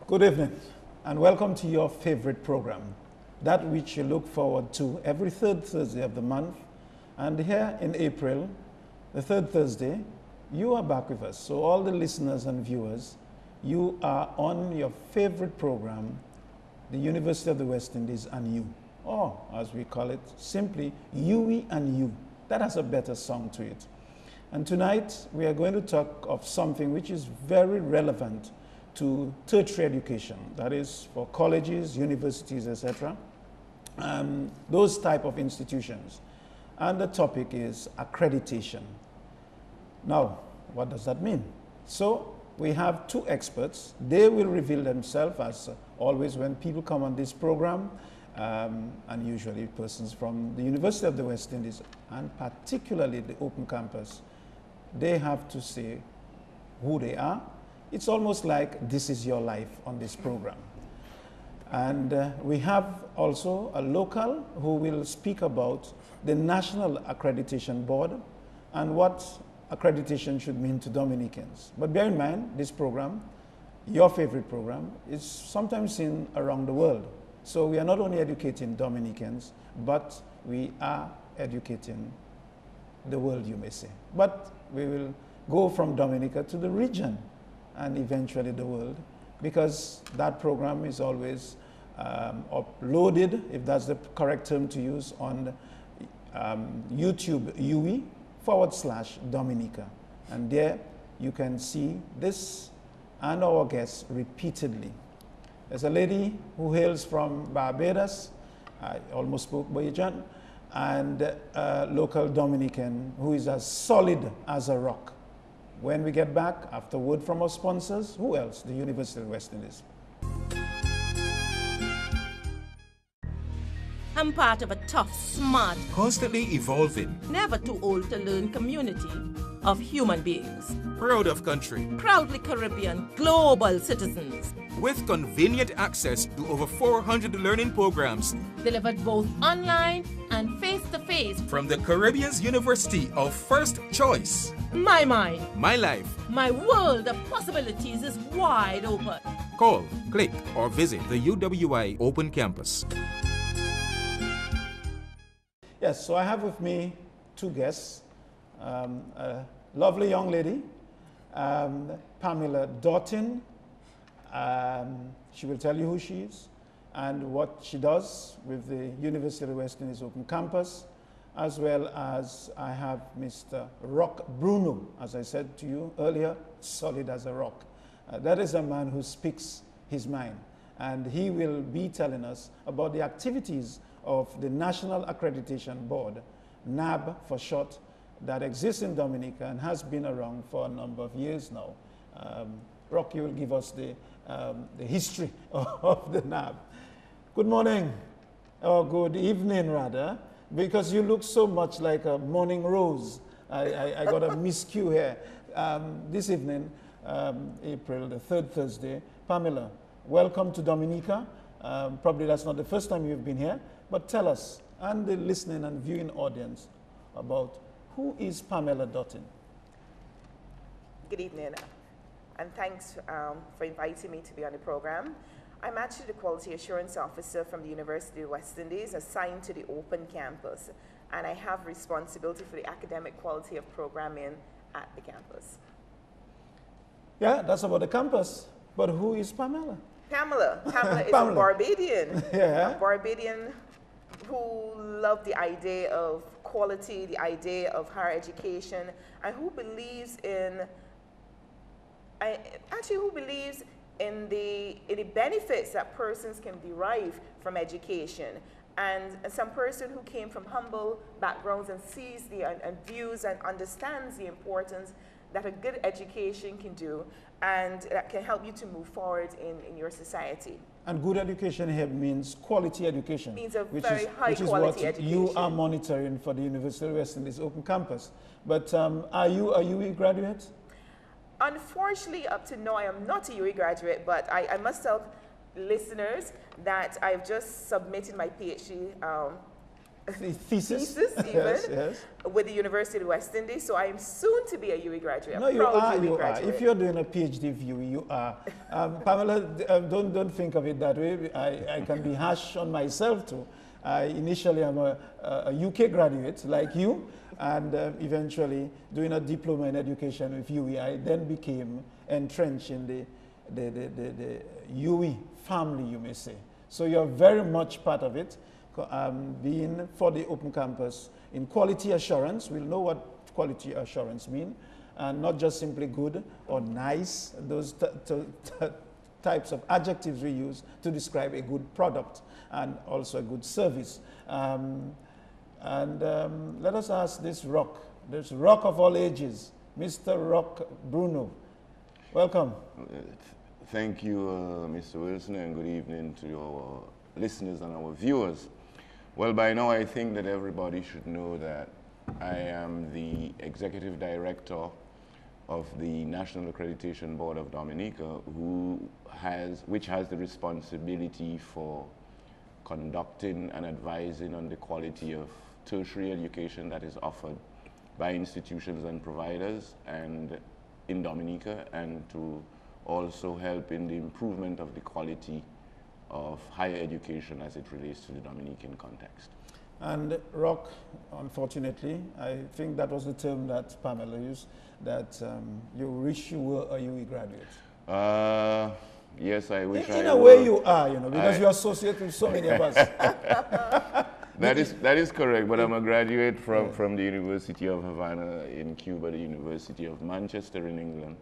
Good evening, and welcome to your favorite program, that which you look forward to every third Thursday of the month. And here in April, the third Thursday, you are back with us. So all the listeners and viewers, you are on your favorite program, the University of the West Indies and You, or as we call it, simply UWI and You. That has a better song to it. And tonight, we are going to talk of something which is very relevant to tertiary education, that is for colleges, universities, etc., those type of institutions. And the topic is accreditation. Now, what does that mean? So, we have two experts. They will reveal themselves, as always when people come on this program, and usually persons from the University of the West Indies, and particularly the open campus. They have to say who they are. It's almost like this is your life on this program. And we have also a local who will speak about the National Accreditation Board and what accreditation should mean to Dominicans. But bear in mind, this program, your favorite program, is sometimes seen around the world. So we are not only educating Dominicans, but we are educating the world, you may say. But we will go from Dominica to the region and eventually the world, because that program is always uploaded, if that's the correct term to use, on YouTube UWI/Dominica. And there you can see this and our guests repeatedly. There's a lady who hails from Barbados, I almost spoke Bajan, and a local Dominican who is as solid as a rock. When we get back, after word from our sponsors, who else? The University of the West Indies. I'm part of a tough, smart, constantly evolving, never too old to learn community of human beings. proud of country, Proudly Caribbean, global citizens. with convenient access to over 400 learning programs Delivered both online and face-to-face. from the Caribbean's University of First Choice. My mind, My life. my world of possibilities is wide open. Call, click, or visit the UWI Open Campus. Yes, so I have with me two guests, a lovely young lady, Pamela Doughton. She will tell you who she is and what she does with the University of the West Indies Open Campus, as well as I have Mr. Rock Bruno, as I said to you earlier, solid as a rock. That is a man who speaks his mind, and he will be telling us about the activities of the National Accreditation Board, NAB for short, that exists in Dominica and has been around for a number of years now. Rock, you will give us the history of the NAB. Good morning, or good evening rather, because you look so much like a morning rose. I got a miscue here. This evening, April, the third Thursday, Pamela, welcome to Dominica. Probably that's not the first time you've been here, but tell us and the listening and viewing audience about who is Pamela Doughton. Good evening, and thanks for inviting me to be on the program. I'm actually the Quality Assurance Officer from the University of the West Indies, assigned to the Open Campus, and I have responsibility for the academic quality of programming at the campus. Yeah, that's about the campus, but who is Pamela? Pamela is Pamela. a Barbadian, Yeah. a Barbadian who loved the idea of quality, the idea of higher education, and who believes in the benefits that persons can derive from education. And some person who came from humble backgrounds and sees and views and understands the importance that a good education can do, and that can help you to move forward in your society. And good education here means quality education. Means a which very high quality what you education. are monitoring for the University of West Indies Open Campus. But are you a UWI graduate? Unfortunately, up to now, I am not a UWI graduate, but I must tell listeners that I've just submitted my PhD thesis. Thesis even, Yes. with the University of the West Indies. So I am soon to be a UWI graduate. I'm No, you proud are. UWI You are. graduate. If you're doing a PhD view, you are. Pamela, don't think of it that way. I can be harsh on myself too. Initially, I'm a UK graduate like you, and eventually doing a diploma in education with UWI. I then became entrenched in the UWI family, you may say. So you're very much part of it. Being for the open campus in quality assurance, we'll know what quality assurance means, and not just simply good or nice, those types of adjectives we use to describe a good product and also a good service. Let us ask this rock of all ages, Mr. Rock Bruno. Welcome. Thank you, Mr. Wilson, and good evening to your listeners and our viewers. Well, by now I think that everybody should know that I am the Executive Director of the National Accreditation Board of Dominica, which has the responsibility for conducting and advising on the quality of tertiary education that is offered by institutions and providers and in Dominica, and to also help in the improvement of the quality of higher education as it relates to the Dominican context. And Rock, unfortunately, I think that was the term that Pamela used, that you wish you were a UWI graduate. Yes, I wish I were. In a way you are, because you associate with so many of us. That is correct, but I'm a graduate from the University of Havana in Cuba, the University of Manchester in England,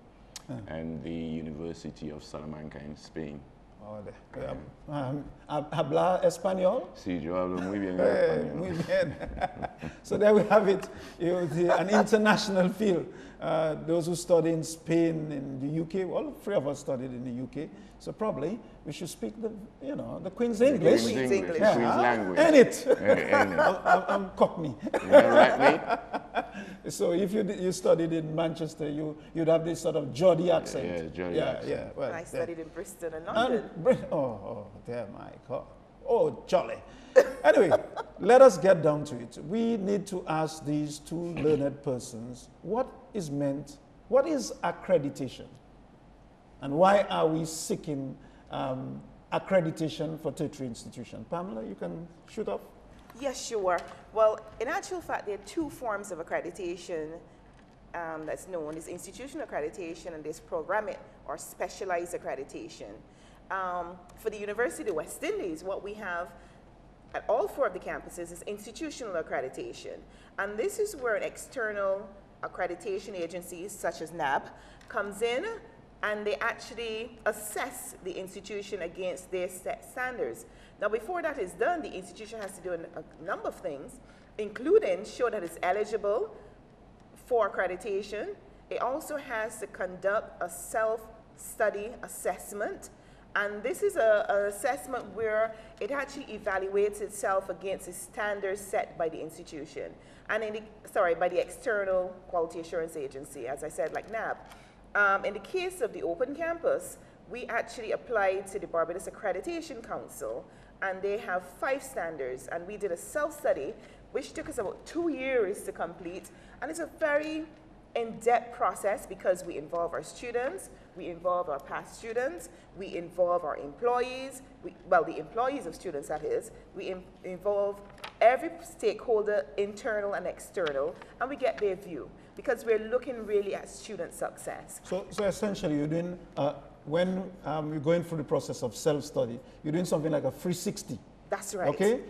and the University of Salamanca in Spain. ¿Habla español? Sí, yo hablo muy bien español. Muy bien. So there we have it, an international field. Those who study in Spain, in the UK, well, 3 of us studied in the UK, so probably we should speak the Queen's English. Queen's English, Yeah. Queen's language. And it. I'm Cockney. Right, mate? So if you studied in Manchester, you'd have this sort of Geordie accent. Yeah, Geordie accent. Yeah. Well, I studied in Bristol and London. Oh, there, my God. Oh, jolly. Anyway, let us get down to it. We need to ask these two learned persons, what is accreditation? And why are we seeking accreditation for tertiary institutions? Pamela, you can shoot off. Yes, sure. Well, in actual fact, there are 2 forms of accreditation that's known. There's institutional accreditation and there's programmatic or specialized accreditation. For the University of the West Indies, what we have at all 4 of the campuses is institutional accreditation. And this is where an external accreditation agency such as NAB comes in, and they actually assess the institution against their set standards. Now, before that is done, the institution has to do a number of things, including show that it's eligible for accreditation. It also has to conduct a self-study assessment. And this is an assessment where it actually evaluates itself against the standards set by the institution. And by the external quality assurance agency, as I said, like NAB. In the case of the open campus, we actually applied to the Barbados Accreditation Council, and they have 5 standards. And we did a self-study, which took us about 2 years to complete. And it's a very in-depth process because we involve our students, we involve our past students, we involve our employees, the employees of students, that is. We involve every stakeholder, internal and external, and we get their view because we're looking really at student success. So essentially, you're doing, when you're going through the process of self-study, you're doing something like a 360. That's right. Okay?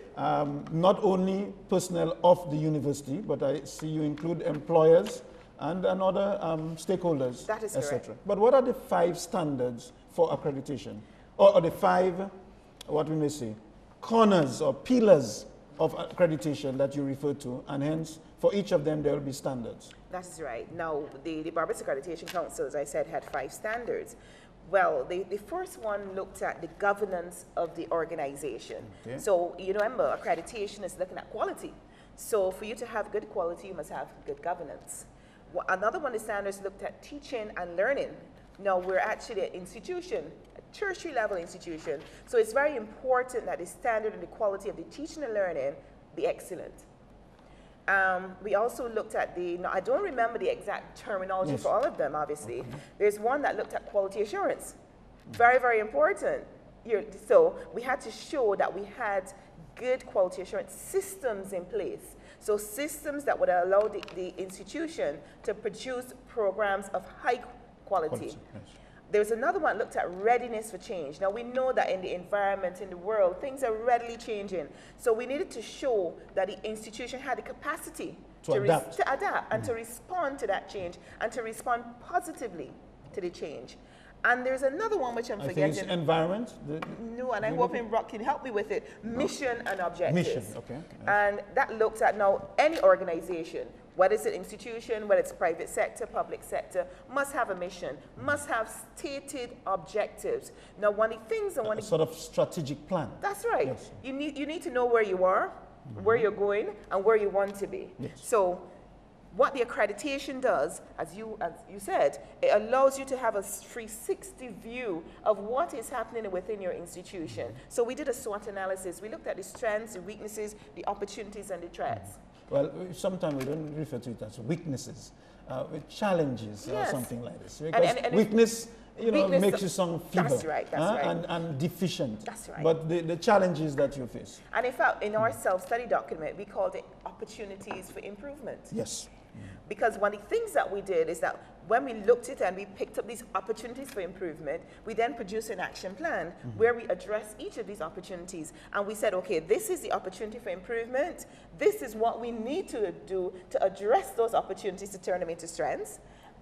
Not only personnel of the university, but I see you include employers and other stakeholders, that is etc. correct. But what are the 5 standards for accreditation? Or the 5, what we may say, corners or pillars of accreditation that you refer to, and hence, for each of them, there will be standards. That's right. Now, the Barbados Accreditation Council, as I said, had 5 standards. Well, the first one looked at the governance of the organization. Okay. So, remember, accreditation is looking at quality. So, for you to have good quality, you must have good governance. Another one, the standards looked at teaching and learning. Now, we're actually an institution, a tertiary level institution. So, it's very important that the standard and the quality of the teaching and learning be excellent. We also looked at now I don't remember the exact terminology for all of them, obviously. Okay. There's one that looked at quality assurance. Very, very important. So we had to show that we had good quality assurance systems in place. So systems that would allow the institution to produce programs of high quality. Yes. There's another one that looked at readiness for change. Now we know that in the environment, in the world, things are readily changing. So we needed to show that the institution had the capacity to adapt and to respond to that change and to respond positively to the change. And there's another one which I'm forgetting. Think it's environment? No, and I'm hoping Rock can help me with it. Mission and objectives. Mission, okay. Yes. And that looks at now any organization, whether it's an institution, whether it's private sector, public sector, must have a mission, must have stated objectives. Now, one of the things... A sort of strategic plan. That's right. Yes. You need to know where you are, where you're going, and where you want to be. Yes. So, what the accreditation does, as you said, it allows you to have a 360 view of what is happening within your institution. So we did a SWOT analysis. We looked at the strengths, the weaknesses, the opportunities, and the threats. Well, sometimes we don't refer to it as weaknesses, challenges or something like this. Because and weakness, makes you sound feeble. That's right, that's right. And deficient. That's right. But the challenges that you face. And in fact, in our self-study document, we called it opportunities for improvement. Yes. Because one of the things that we did is that when we looked at it and we picked up these opportunities for improvement, we then produced an action plan where we address each of these opportunities. And we said, okay, this is the opportunity for improvement. This is what we need to do to address those opportunities to turn them into strengths.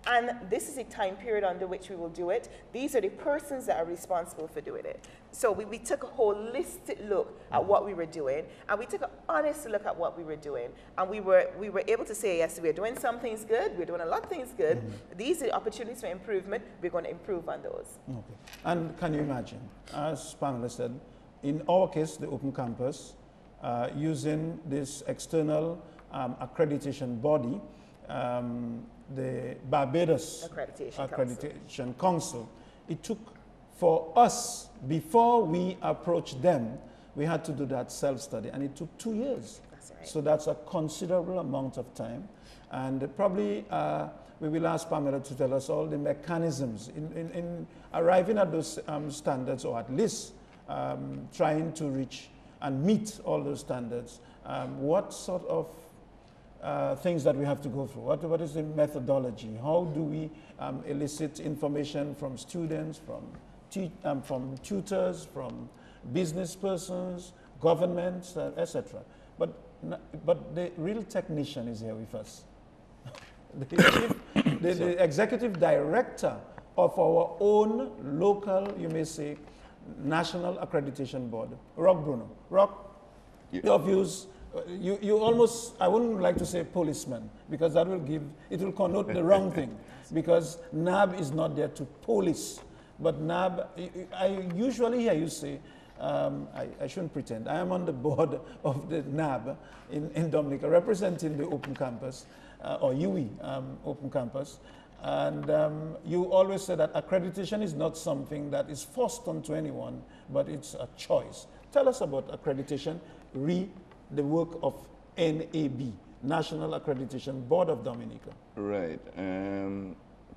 And this is a time period under which we will do it. These are the persons that are responsible for doing it. So we took a holistic look at what we were doing, and we took an honest look at what we were doing. And we were able to say, yes, we're doing some things good, we're doing a lot of things good. These are the opportunities for improvement. We're going to improve on those. Okay. And can you imagine, as Pamela said, in our case, the Open Campus, using this external accreditation body, the Barbados Accreditation Council, it took for us, before we approached them, we had to do that self-study, and it took 2 years. That's right. So that's a considerable amount of time. And probably we will ask Pamela to tell us all the mechanisms in arriving at those standards, or at least trying to reach and meet all those standards. What sort of things that we have to go through? What is the methodology? How do we elicit information from students, from tutors, from business persons, governments, etc.? But the real technician is here with us. The executive director of our own local, you may say, national accreditation board, Rock Bruno. Rock, your views. You almost, I wouldn't like to say policeman, because that will connote the wrong thing, because NAB is not there to police, but NAB, I usually hear you say, I shouldn't pretend, I am on the board of the NAB in Dominica, representing the Open Campus, or UWI Open Campus, and you always say that accreditation is not something that is forced onto anyone, but it's a choice. Tell us about accreditation, the work of NAB, National Accreditation Board of Dominica. Right.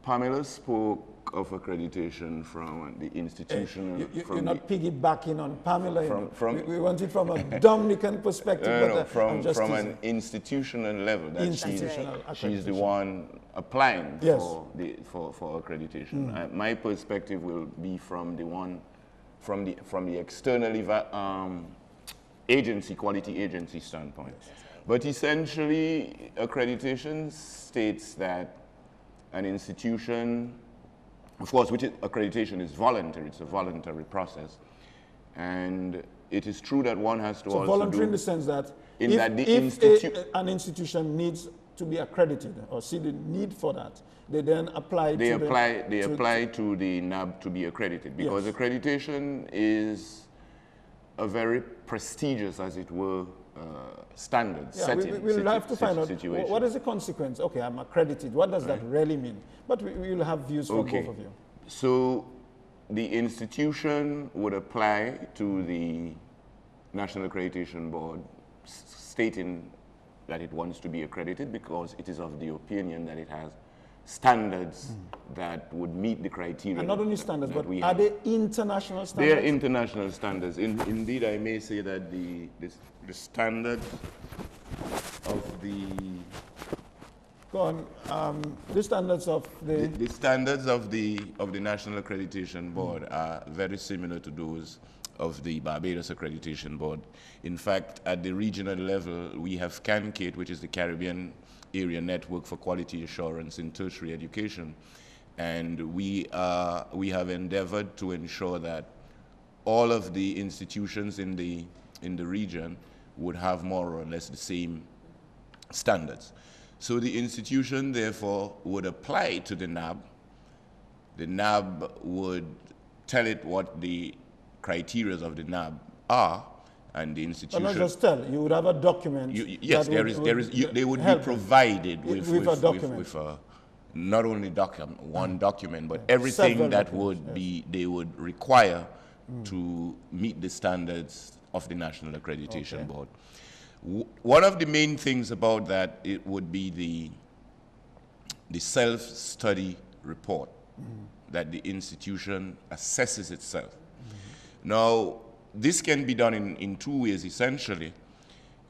Pamela spoke of accreditation from the institutional... You're not piggybacking on Pamela. We want it from a Dominican perspective. From an institutional level. That she's the one applying for accreditation. My perspective will be from the external quality agency standpoint. But essentially, accreditation states that an institution, of course, accreditation is voluntary, it's a voluntary process. And it is true that one has to also voluntary in the sense that if an institution needs to be accredited or see the need for that, they then apply to the NAB to be accredited, because accreditation is a very prestigious, as it were, standard setting. We'll have to find out what is the consequence. Okay, I'm accredited. What does that really mean? But we will have views from both of you. So the institution would apply to the National Accreditation Board stating that it wants to be accredited because it is of the opinion that it has standards that would meet the criteria. And not only standards, but we are have. they international standards? They are international standards. Indeed, I may say that the standards of the... Go on. The standards of the... The standards of the National Accreditation Board are very similar to those of the Barbados Accreditation Board. In fact, at the regional level, we have CANCATE, which is the Caribbean Area Network for Quality Assurance in Tertiary Education. And we have endeavored to ensure that all of the institutions in the region would have more or less the same standards. So the institution, therefore, would apply to the NAB. The NAB would tell it what the criteria of the NAB are, and the institution... But not just tell, you would have a document. Yes, they would be provided with a document. Not only one document, but everything that would be, they would require to meet the standards of the National Accreditation Board. One of the main things about that, it would be the self-study report that the institution assesses itself. Now, this can be done in two ways, essentially.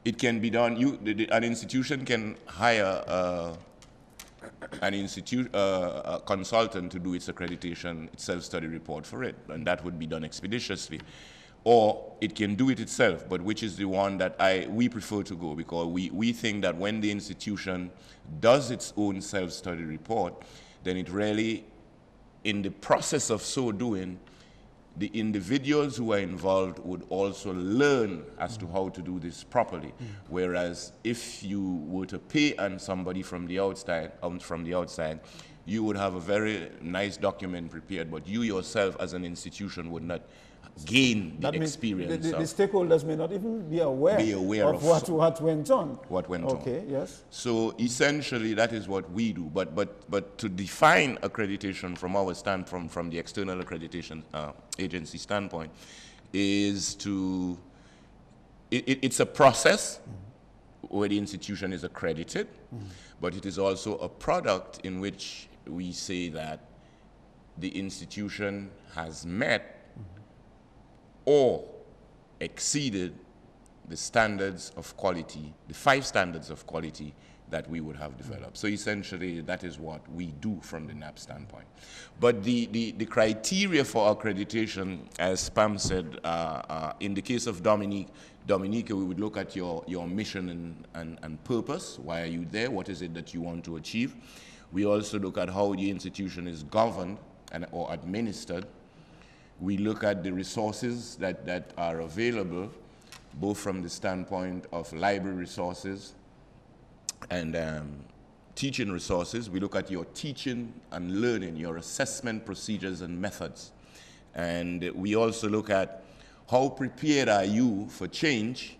It can be done, an institution can hire a consultant to do its accreditation, its self-study report for it, and that would be done expeditiously. Or it can do it itself, but which is the one that we prefer to go, because we think that when the institution does its own self-study report, then it really, in the process of so doing, the individuals who are involved would also learn as to how to do this properly. Whereas if you were to pay on somebody from the outside, you would have a very nice document prepared, but you yourself as an institution would not gain the experience. The stakeholders may not even be aware of what went on. What went on. Okay, yes. So essentially that is what we do. But to define accreditation from our standpoint, from the external accreditation agency standpoint, is to, it's a process where the institution is accredited, but it is also a product in which we say that the institution has met or exceeded the standards of quality, the 5 standards of quality that we would have developed. So essentially, that is what we do from the NAB standpoint. But the criteria for accreditation, as Pam said, in the case of Dominica, we would look at your mission and purpose. Why are you there? What is it that you want to achieve? We also look at how the institution is governed or administered. We look at the resources that are available, both from the standpoint of library resources and teaching resources. We look at your teaching and learning, your assessment procedures and methods. And we also look at how prepared are you for change.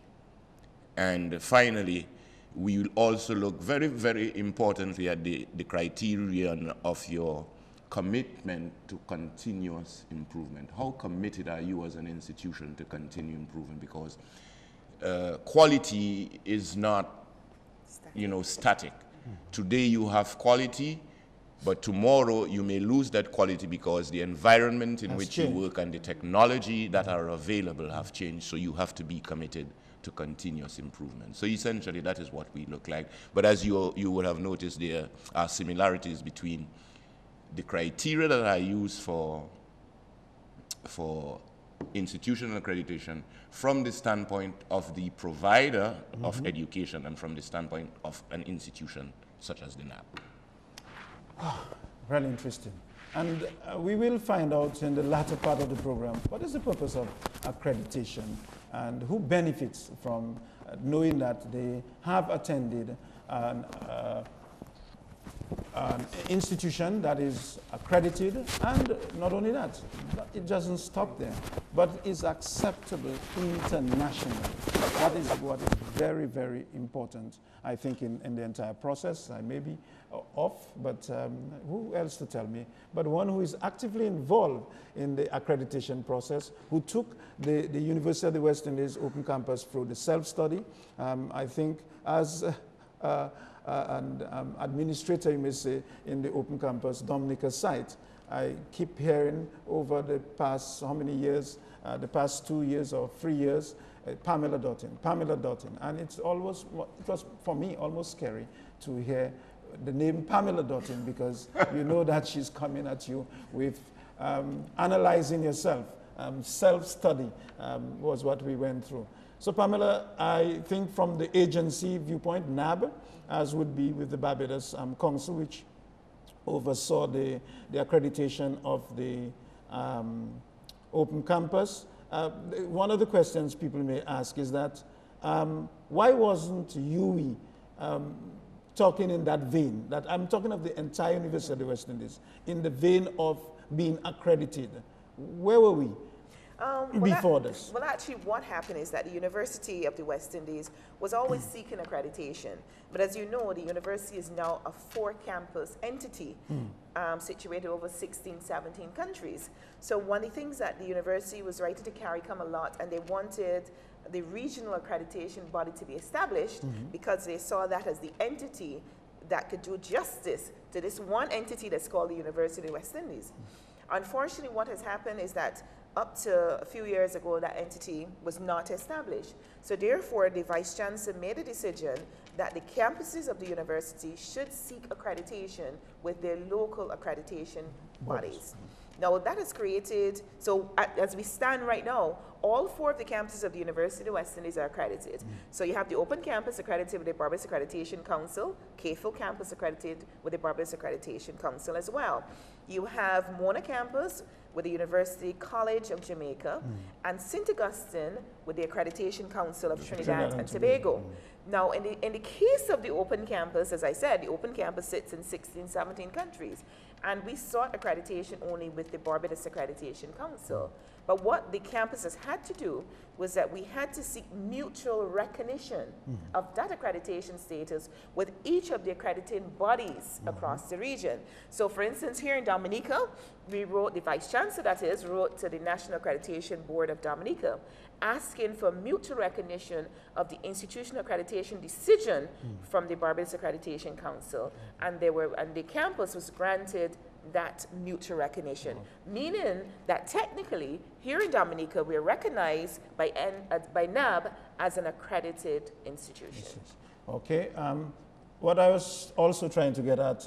And finally, we will also look very, very importantly at the criterion of your commitment to continuous improvement. How committed are you as an institution to continue improving? Because quality is not, static. Today you have quality, but tomorrow you may lose that quality because the environment in which you work and the technology that are available have changed. So you have to be committed to continuous improvement. So essentially that is what we look like. But as you would have noticed, there are similarities between the criteria that are used for institutional accreditation from the standpoint of the provider of education and from the standpoint of an institution such as the NAB. Really interesting. And we will find out in the latter part of the program, what is the purpose of accreditation and who benefits from knowing that they have attended an institution that is accredited, and not only that, it doesn't stop there, but is acceptable internationally. That is what very, very important, I think, in the entire process. I may be off, but who else to tell me? But one who is actively involved in the accreditation process, who took the University of the West Indies Open Campus through the self-study. I think as an administrator, you may say, in the Open Campus Dominica site, I keep hearing over the past, how many years, the past 2 years or 3 years, Pamela Dottin. And it was for me almost scary to hear the name Pamela Dottin, because you know that she's coming at you with analyzing yourself. Self-study was what we went through. So Pamela, I think from the agency viewpoint, NAB, as would be with the Barbados Council, which oversaw the accreditation of the Open Campus. One of the questions people may ask is that why wasn't UWI talking in that vein? That I'm talking of the entire University of the West Indies, in the vein of being accredited. Where were we before this? Well, actually, what happened is that the University of the West Indies was always seeking accreditation. But as you know, the university is now a 4-campus entity situated over 16, 17 countries. So one of the things that the university was writing to CARICOM a lot, and they wanted the regional accreditation body to be established because they saw that as the entity that could do justice to this one entity that's called the University of the West Indies. Unfortunately, what has happened is that up to a few years ago, that entity was not established. So therefore, the Vice Chancellor made a decision that the campuses of the university should seek accreditation with their local accreditation bodies. Now that has created, so as we stand right now, all 4 of the campuses of the University of the West Indies are accredited. So you have the Open Campus accredited with the Barbados Accreditation Council, CAFO Campus accredited with the Barbados Accreditation Council as well. You have Mona Campus with the University College of Jamaica, and St. Augustine with the Accreditation Council of Trinidad and Tobago. Now, in the case of the Open Campus, as I said, the Open Campus sits in 16, 17 countries. And we sought accreditation only with the Barbados Accreditation Council. But what the campuses had to do was that we had to seek mutual recognition of that accreditation status with each of the accrediting bodies across the region. So for instance, here in Dominica, we wrote, the Vice Chancellor that is, wrote to the National Accreditation Board of Dominica, asking for mutual recognition of the institutional accreditation decision from the Barbados Accreditation Council. And the campus was granted that mutual recognition, meaning that technically here in Dominica we're recognized by NAB as an accredited institution. Okay. What I was also trying to get at,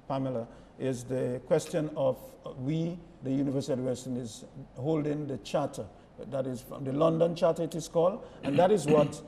Pamela, is the question of the University of the West Indies, holding the charter. That is from the London Charter, it is called, and that is what,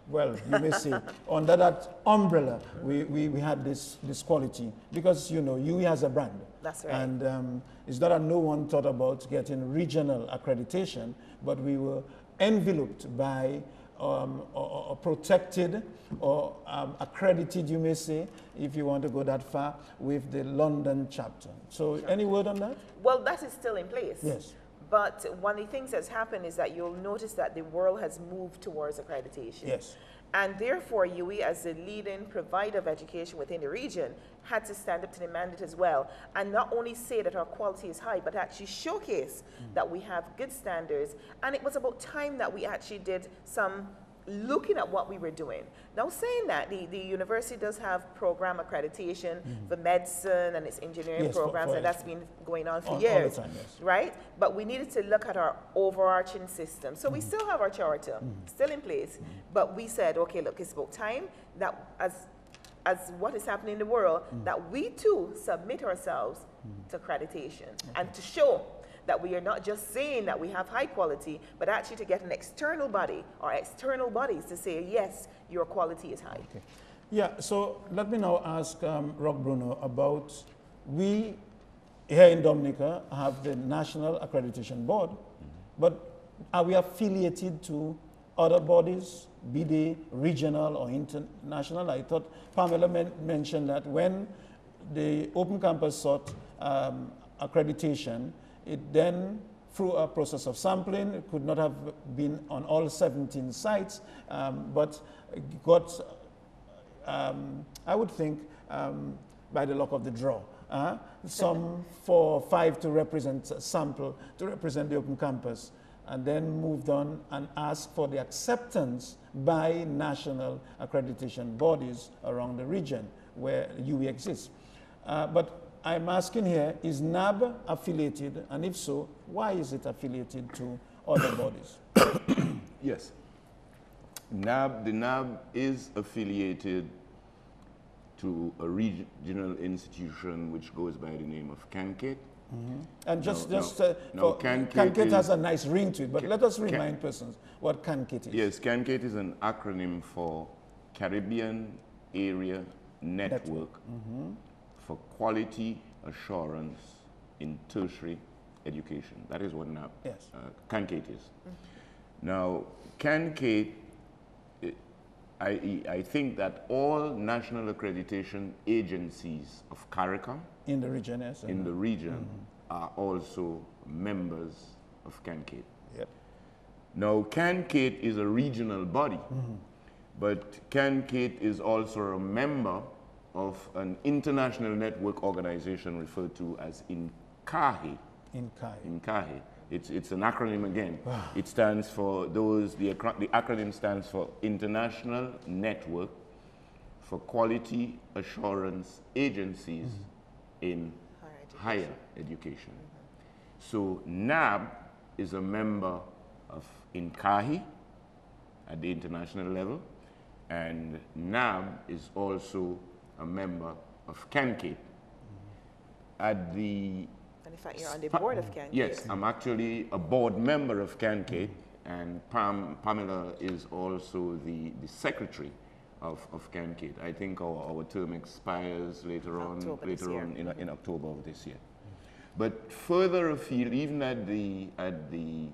well, you may say, under that umbrella, we had this quality, because, you know, UWI has a brand. That's right. And it's not that no one thought about getting regional accreditation, but we were enveloped by, or protected, or accredited, you may say, if you want to go that far, with the London chapter. So, any word on that? Well, that is still in place. Yes. But one of the things that's happened is that you'll notice that the world has moved towards accreditation. Yes. And therefore, UWI, as the leading provider of education within the region, had to stand up to the mandate as well, and not only say that our quality is high, but actually showcase that we have good standards. And it was about time that we actually did some looking at what we were doing. Now, saying that, the university does have program accreditation for medicine and its engineering programs, and that's been going on for years, all the time, right? But we needed to look at our overarching system. So we still have our charter, still in place, but we said, okay, look, it's about time that as what is happening in the world, that we too submit ourselves to accreditation and to show that we are not just saying that we have high quality, but actually to get an external body or external bodies to say, yes, your quality is high. Okay. Yeah, so let me now ask Rock Bruno about, we here in Dominica have the National Accreditation Board, but are we affiliated to other bodies, be they regional or international? I thought Pamela mentioned that when the Open Campus sought accreditation, it then through a process of sampling. It could not have been on all 17 sites, but got, I would think, by the luck of the draw. Some 4 or 5 to represent a sample, to represent the open campus, and then moved on and asked for the acceptance by national accreditation bodies around the region where UWI exists. But I'm asking here, is NAB affiliated, and if so, why is it affiliated to other bodies? Yes. The NAB is affiliated to a regional institution which goes by the name of CANCATE. And CANCATE has a nice ring to it, but let us remind persons what CANCATE is. Yes, CANCATE is an acronym for Caribbean Area Network for Quality Assurance in Tertiary Education. That is what NAB, CANCATE is. Now, CANCATE, I think that all national accreditation agencies of CARICOM in the region, yes, in the region are also members of CANCATE. Yep. Now, CANCATE is a regional body, but CANCATE is also a member of an international network organization referred to as INCAHE. INCAHE. It's an acronym again. It stands for the acronym stands for International Network for Quality Assurance Agencies in Higher Education. So NAB is a member of INCAHE at the international level, and NAB is also a member of CANCATE. At the And in fact, you're on the board of CANCATE. Yes, I'm actually a board member of CANCATE, and Pamela is also the secretary of CANCATE. I think our term expires later on in October of this year. But further afield, even at the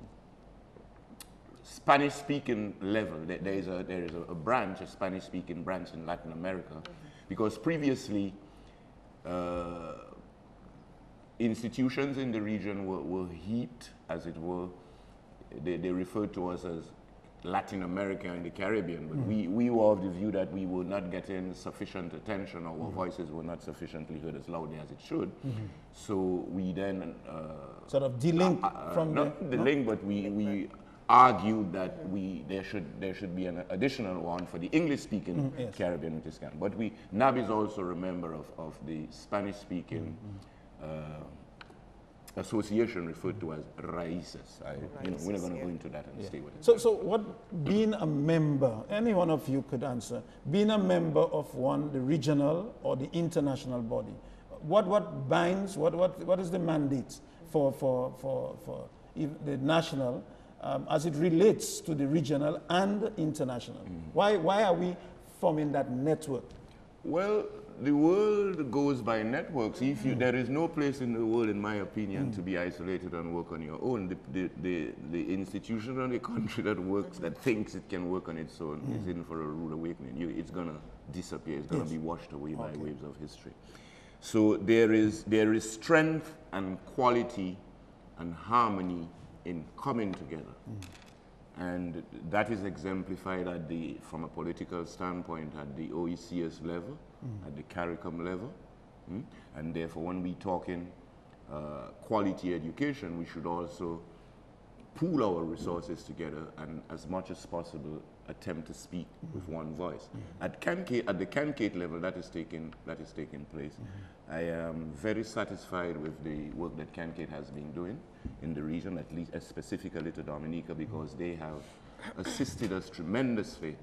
Spanish-speaking level, there is a branch, a Spanish-speaking branch in Latin America, because previously institutions in the region were heaped, as it were. They referred to us as Latin America and the Caribbean, but we were of the view that we were not getting sufficient attention, our voices were not sufficiently heard as loudly as it should. So we then sort of de-link from not the link, but we argued that there should be an additional one for the English-speaking Caribbean, which is Canada. But NAB is also a member of the Spanish-speaking association referred to as RAICES. We're not going to go into that and stay with it. So what, being a member, any one of you could answer, being a member of the regional or the international body, what binds, what is the mandate for the national as it relates to the regional and international? Why are we forming that network? Well, the world goes by networks. There is no place in the world, in my opinion, to be isolated and work on your own. The institution or the country that thinks it can work on its own is in for a rude awakening. It's going to disappear. It's going to be washed away by waves of history. So there is strength and quality and harmony in coming together. And that is exemplified from a political standpoint at the OECS level, at the CARICOM level. And therefore, when we talk in quality education, we should also pool our resources together and, as much as possible, attempt to speak with one voice. At the CANCATE level, that is taking place. I am very satisfied with the work that CANCATE has been doing in the region, at least specifically to Dominica, because they have assisted us tremendously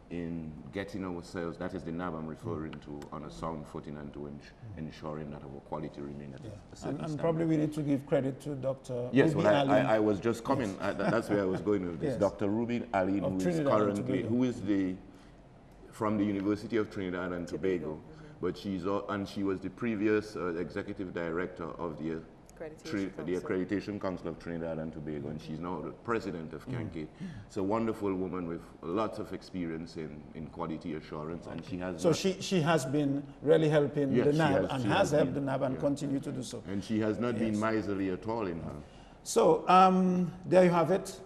in getting ourselves, that is the NAB I'm referring to, on a sound footing and to ensuring that our quality remains at a certain standard. And probably we need to give credit to Dr. Yes, well, I was just coming, that's where I was going with this. Dr. Ruby Aline, who is from the University of Trinidad and Tobago, but she was the previous executive director of the Accreditation Council of Trinidad and Tobago, and she's now the president of CANCATE. It's a wonderful woman with lots of experience in quality assurance, and she has. So she has been really helping the NAB and has helped the NAB and continue to do so. And she has not been miserly at all in her. So there you have it.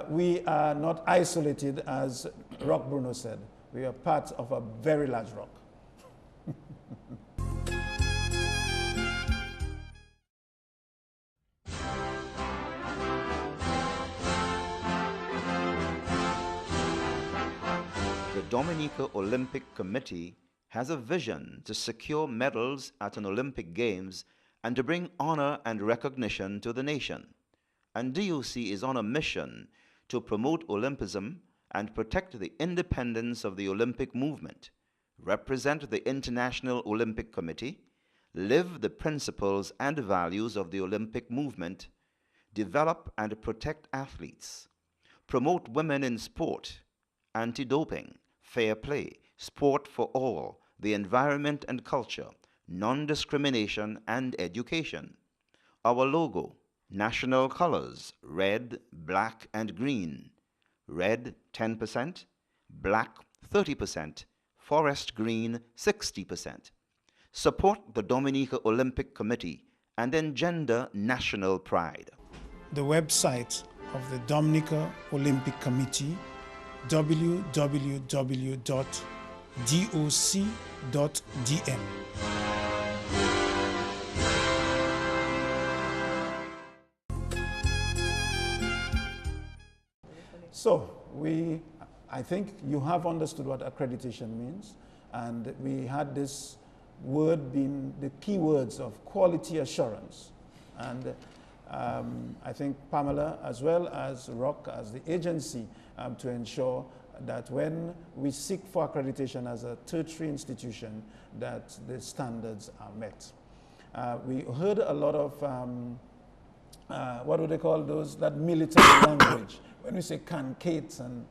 We are not isolated, as Rock Bruno said. We are part of a very large rock. The Dominica Olympic Committee has a vision to secure medals at an Olympic Games and to bring honor and recognition to the nation. And DOC is on a mission to promote Olympism and protect the independence of the Olympic movement, represent the International Olympic Committee, live the principles and values of the Olympic movement, develop and protect athletes, promote women in sport, anti-doping, fair play, sport for all, the environment and culture, non-discrimination and education. Our logo, national colors, red, black, and green. Red 10%, black 30%, forest green 60%. Support the Dominica Olympic Committee and engender national pride. The website of the Dominica Olympic Committee, www.doc.dm. So I think you have understood what accreditation means, and we had this word being the key words of quality assurance. And I think Pamela, as well as ROC, as the agency to ensure that when we seek for accreditation as a tertiary institution, that the standards are met. We heard a lot of, what do they call those, that military language, when we say cancates and...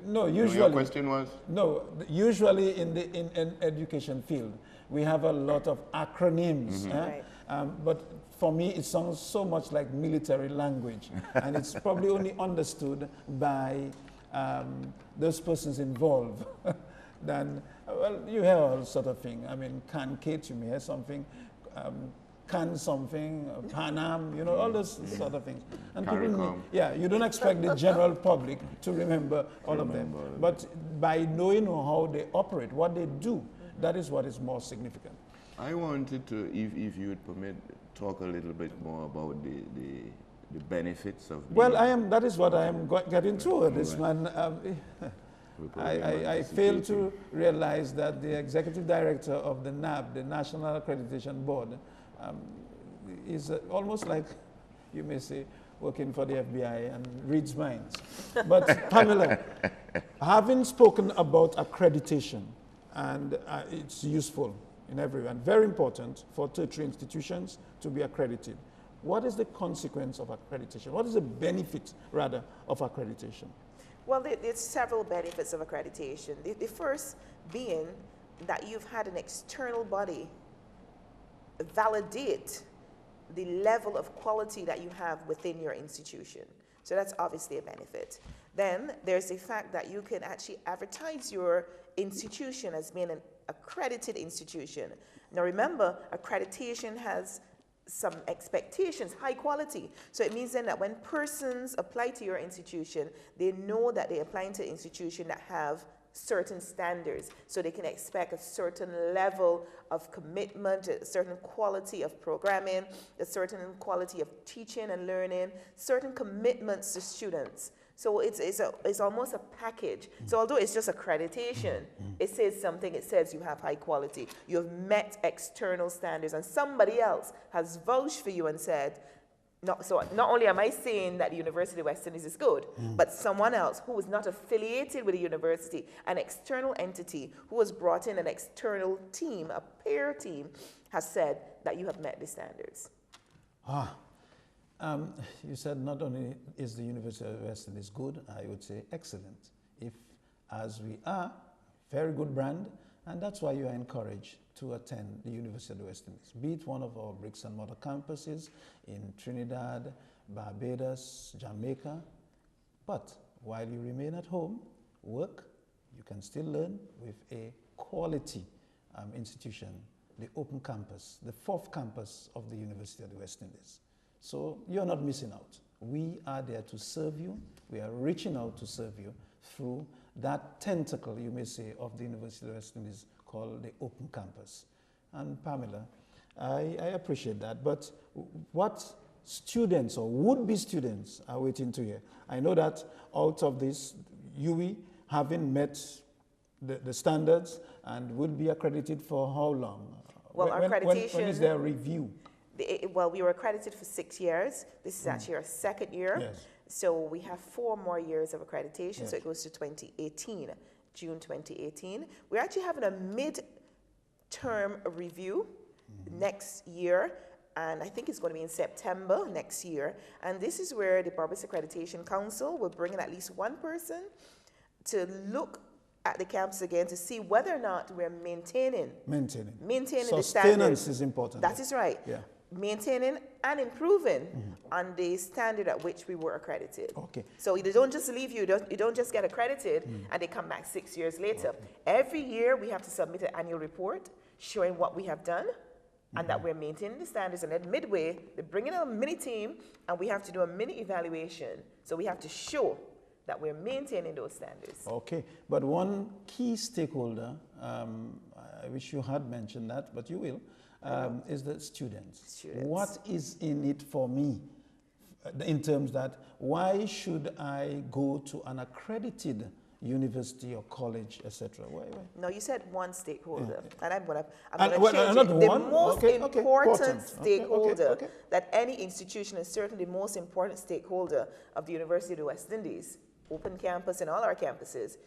No, usually... Your question was? No, usually in the education field, we have a lot of acronyms. Right. But for me, it sounds so much like military language. And it's probably only understood by those persons involved. Then, well, you hear all sort of thing. I mean, cancate, you may hear something. Can something, Panam, you know, all those sort of things. And people, you don't expect the general public to remember all of them. But by knowing how they operate, what they do, that is what is more significant. I wanted to, if you would permit, talk a little bit more about the benefits of... Well, that is what I am getting to this man. I fail to realize that the executive director of the NAB, the National Accreditation Board, is almost like, you may say, working for the FBI and reads minds. But Pamela, having spoken about accreditation, and it's useful in everyone, very important for tertiary institutions to be accredited. What is the consequence of accreditation? What is the benefit, rather, of accreditation? Well, there's several benefits of accreditation. The first being that you've had an external body validate the level of quality that you have within your institution. So that's obviously a benefit. Then there's the fact that you can actually advertise your institution as being an accredited institution. Now remember, accreditation has some expectations, high quality. So it means then that when persons apply to your institution, they know that they're applying to an institution that have certain standards, so they can expect a certain level of commitment, a certain quality of programming, a certain quality of teaching and learning, certain commitments to students. So it's almost a package. So although it's just accreditation, it says something, it says you have high quality, you have met external standards, and somebody else has vouched for you and said, so not only am I saying that the University of West Indies is good, but someone else who is not affiliated with the university, an external entity who has brought in an external team, a peer team, has said that you have met the standards. You said not only is the University of West Indies good, I would say excellent. If, as we are, very good brand, and that's why you are encouraged to attend the University of the West Indies, be it one of our bricks and mortar campuses in Trinidad, Barbados, Jamaica. But while you remain at home, work, you can still learn with a quality institution the open campus, the 4th campus of the University of the West Indies. So you're not missing out. We are there to serve you. We are reaching out to serve you through that tentacle, you may say, of the University of the West Indies called the open campus. And Pamela, I appreciate that, but what students or would-be students are waiting to hear? I know that out of this, UWI having met the standards and will be accredited for how long? Well, our accreditation... When is their review? Well, we were accredited for 6 years. This is actually our 2nd year. Yes. So we have 4 more years of accreditation, Yes. so it goes to 2018, June 2018. We're actually having a mid-term review next year, and I think it's going to be in September next year. And this is where the Barbados Accreditation Council will bring in at least one person to look at the campus again to see whether or not we're maintaining the standards. Sustenance is important. That is right. Yeah. Maintaining and improving on the standard at which we were accredited. Okay. So they don't just leave you, you don't just get accredited and they come back 6 years later. Okay. Every year we have to submit an annual report showing what we have done and that we're maintaining the standards, and then midway they bring in a mini team and we have to do a mini evaluation. So we have to show that we're maintaining those standards. Okay, but one key stakeholder, I wish you had mentioned that, but you will, is the students. What is in it for me in terms that why should I go to an accredited university or college, etc.? Why? No, you said one stakeholder, and I'm going to change it. The most important stakeholder okay. that any institution, is certainly the most important stakeholder of the University of the West Indies, open campus and all our campuses,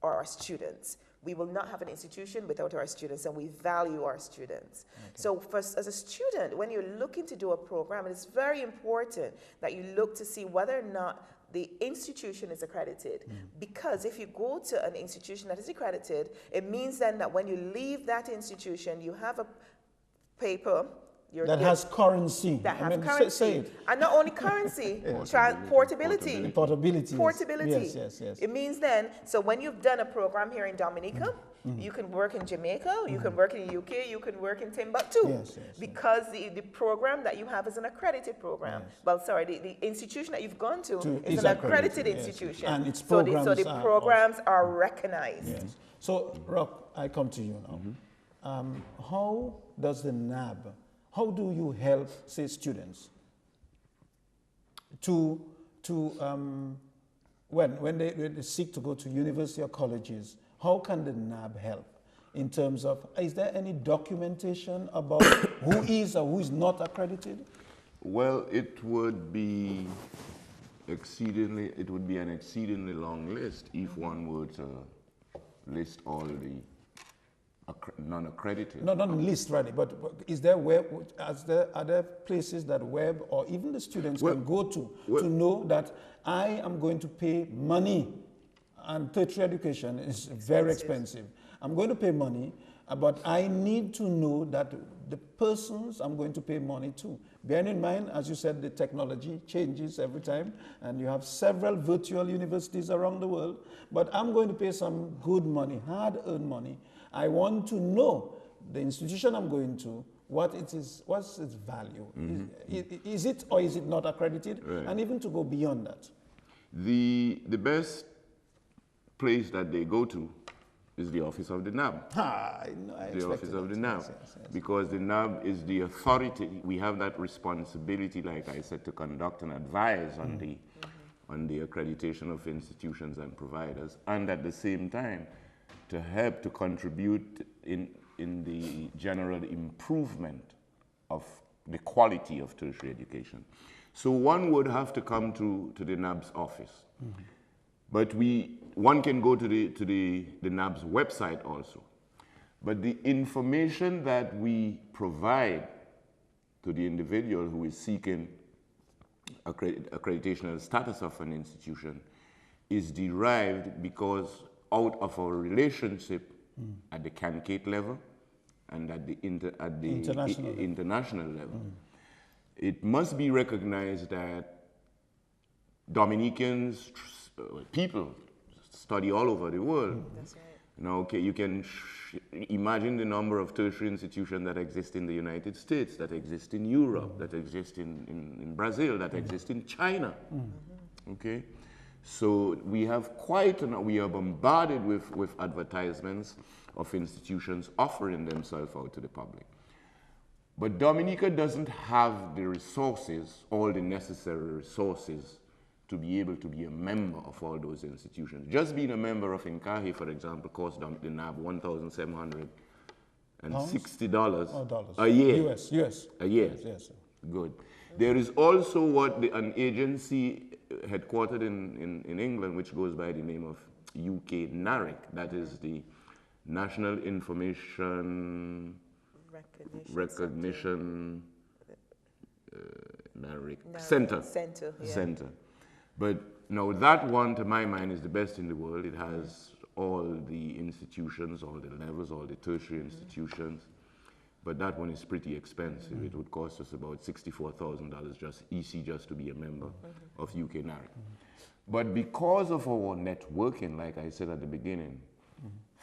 are our students. We will not have an institution without our students, and we value our students. Okay. So as a student, when you're looking to do a program, it is very important that you look to see whether or not the institution is accredited. Because if you go to an institution that is accredited, it means then that when you leave that institution, you have a paper that has currency. That has currency. Say it. And not only currency, portability. Portability. Yes. It means then, so when you've done a program here in Dominica, you can work in Jamaica, you can work in the UK, you can work in Timbuktu. Because the program that you have is an accredited program. Yes. Well, sorry, the institution that you've gone to is an accredited institution. And its programs so the programs are recognized. Yes. So, Rock, I come to you now. How does the NAB, how do you help, say, students to when they seek to go to university or colleges, how can the NAB help in terms of, is there any documentation about who is or who is not accredited? Well, it would be an exceedingly long list if one were to list all the non-accredited. No, not list, really, but is there are there places that web or even the students can go to know that I am going to pay money, and tertiary education is very expensive. I'm going to pay money, but I need to know that the persons I'm going to pay money to. Bearing in mind, as you said, the technology changes every time, and you have several virtual universities around the world, but I'm going to pay some good money, hard-earned money. I want to know the institution I'm going to, what it is, what's its value. Is it or is it not accredited? Right. And even to go beyond that. The best place that they go to is the office of the NAB. The office of the NAB. Yes. Because the NAB is the authority. We have that responsibility, like I said, to conduct and advise on the accreditation of institutions and providers, and at the same time, to help to contribute in the general improvement of the quality of tertiary education. So one would have to come to the NAB's office. But one can go to the NAB's website also. But the information that we provide to the individual who is seeking accreditation as status of an institution is derived because out of our relationship at the CANCATE level and at the international level. It must be recognized that Dominicans, people study all over the world. That's right. Now, okay, you can imagine the number of tertiary institutions that exist in the United States, that exist in Europe, that exist in Brazil, that exist in China. Okay? So we have we are bombarded with advertisements of institutions offering themselves out to the public. But Dominica doesn't have the resources, all the necessary resources, to be able to be a member of all those institutions. Just being a member of INCAHE, for example, costs the NAB $1,760 a year. US. A year. Yes. Good. There is also an agency headquartered in England, which goes by the name of UK NARIC. That is the National Information Recognition NARIC Center. Center. But no, that one, to my mind, is the best in the world. It has all the institutions, all the levels, all the tertiary institutions. But that one is pretty expensive. It would cost us about $64,000 just to be a member of UK NARIC. But because of our networking, like I said at the beginning,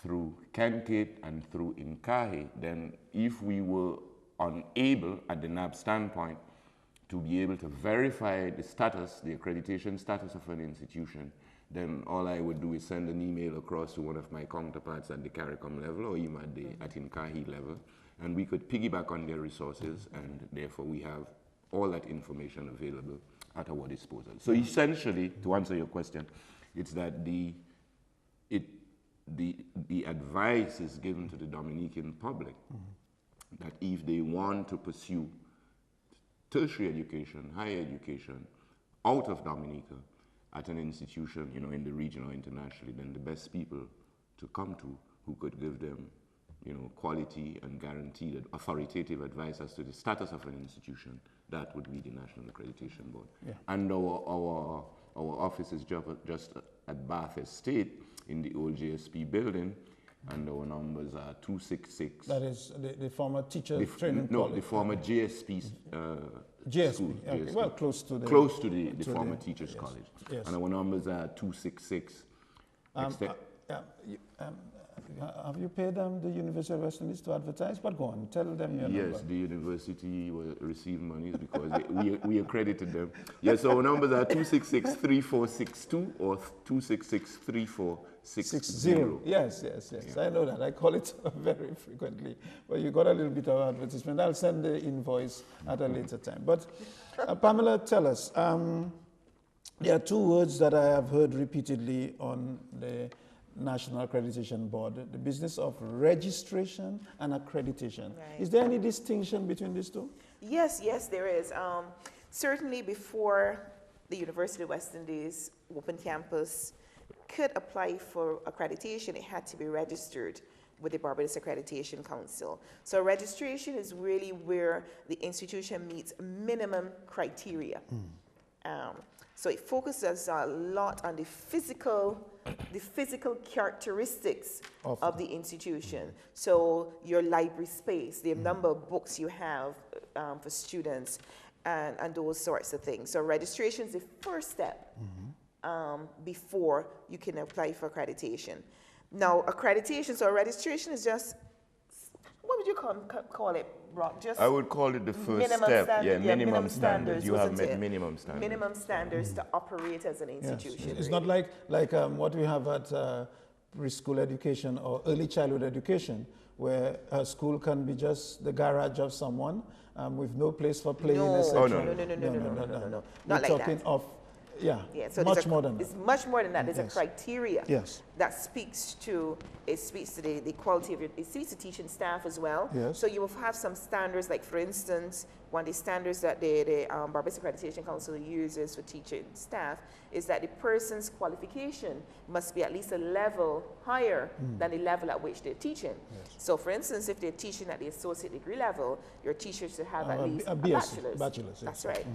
through CANCATE and through INCAHE, then if we were unable, at the NAB standpoint, to be able to verify the status, the accreditation status of an institution, then all I would do is send an email across to one of my counterparts at the CARICOM level or even at INCAHE level, and we could piggyback on their resources, and therefore we have all that information available at our disposal. So essentially, to answer your question, it's that the advice is given to the Dominican public that if they want to pursue tertiary education, higher education, out of Dominica, at an institution, in the region or internationally, then the best people to come to who could give them, quality and guaranteed authoritative advice as to the status of an institution, that would be the National Accreditation Board. Yeah. And our office is just at Bath Estate in the old JSP building, and our numbers are 266. That is the former teacher training college. No, the former JSP JSP. school. Okay. JSP. Well, close to the former teachers yes. college. Yes. And our numbers are 266. Have you paid the University of West Indies to advertise? But go on, tell them your number. Yes, the university will receive monies because we accredited them. Yes, so our numbers are 266-3462 or 266-3460. Yes. Yeah. I know that. I call it very frequently. But you got a little bit of advertisement. I'll send the invoice at a later time. But Pamela, tell us, there are two words that I have heard repeatedly on the National Accreditation Board, the business of registration and accreditation. Right. Is there any distinction between these two? Yes, there is. Certainly before the University of West Indies open campus could apply for accreditation, it had to be registered with the Barbados Accreditation Council. So registration is really where the institution meets minimum criteria. So it focuses a lot on the physical characteristics of the institution. So your library space, the number of books you have for students, and those sorts of things. So registration is the first step before you can apply for accreditation. Now, accreditation, so registration is just, what would you call it, Brock? Just I would call it the first step. Minimum standards. You have met minimum standards. Minimum standards to operate as an institution. Yes. It's not like what we have at preschool education or early childhood education, where a school can be just the garage of someone with no place for playing, etc. No. Not like that. So much more than that. It's much more than that. There's a criteria that speaks to the quality of it speaks to teaching staff as well. Yes. So you will have some standards, like for instance, one of the standards that the Barbados Accreditation Council uses for teaching staff is that the person's qualification must be at least a level higher than the level at which they're teaching. Yes. So for instance, if they're teaching at the associate degree level, your teacher should have at least a bachelor's. That's right.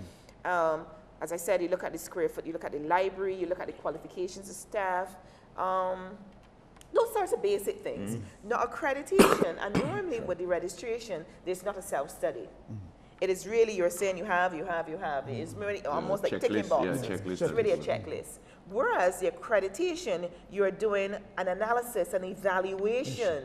As I said, you look at the square foot, you look at the library, you look at the qualifications of staff, those sorts of basic things. Now, accreditation, and normally with the registration, there's not a self-study. It is really, you're saying you have. It's really almost like ticking boxes. checklist. It's really a checklist. Whereas the accreditation, you're doing an analysis, an evaluation.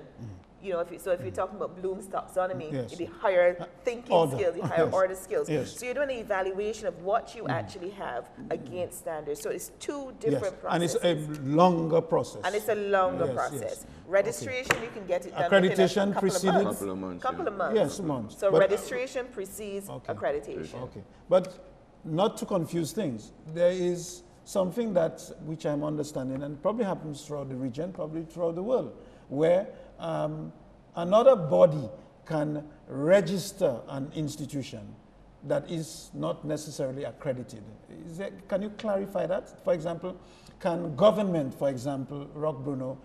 You know, if you're talking about Bloom's taxonomy, it'd be higher thinking skills, higher order skills. So you're doing an evaluation of what you actually have against standards. So it's two different processes. And it's a longer process. Registration, you can get it done accreditation within a couple of months. Yes, months. So registration precedes accreditation. Okay, but not to confuse things. There is something which I'm understanding, and probably happens throughout the region, probably throughout the world, where another body can register an institution that is not necessarily accredited. Can you clarify that? For example, can government, for example, Rock Bruno,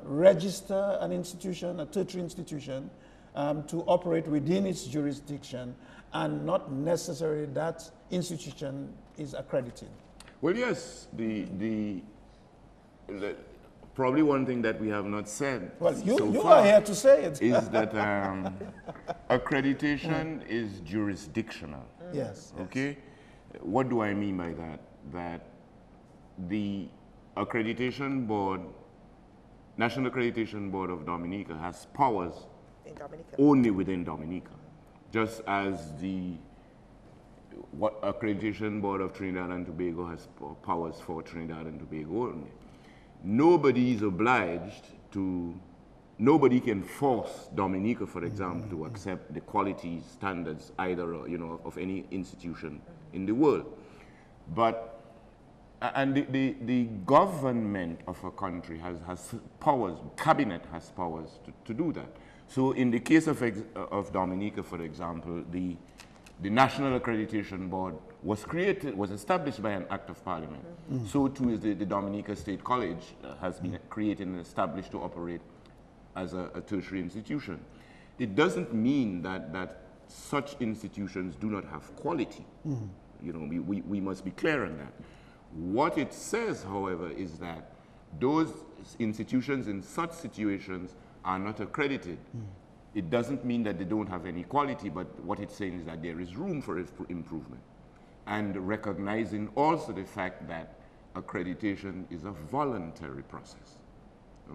register an institution, a tertiary institution, to operate within its jurisdiction, and not necessarily that institution is accredited? Well, yes, probably one thing that we have not said you are here to say it. is that accreditation is jurisdictional. Yes. Okay? What do I mean by that? That the accreditation board, National Accreditation Board of Dominica, has powers only within Dominica, just as the Accreditation Board of Trinidad and Tobago has powers for Trinidad and Tobago only. Nobody is obliged to, nobody can force Dominica, for example, to accept the quality standards either, of any institution in the world. But, and the government of a country has powers, cabinet has powers to do that. So in the case of Dominica, for example, the National Accreditation Board was established by an act of parliament. So too is the Dominica State College has been created and established to operate as a tertiary institution. It doesn't mean that such institutions do not have quality. We must be clear on that. What it says, however, is that those institutions in such situations are not accredited. It doesn't mean that they don't have any quality, but what it's saying is that there is room for improvement. And recognizing also the fact that accreditation is a voluntary process.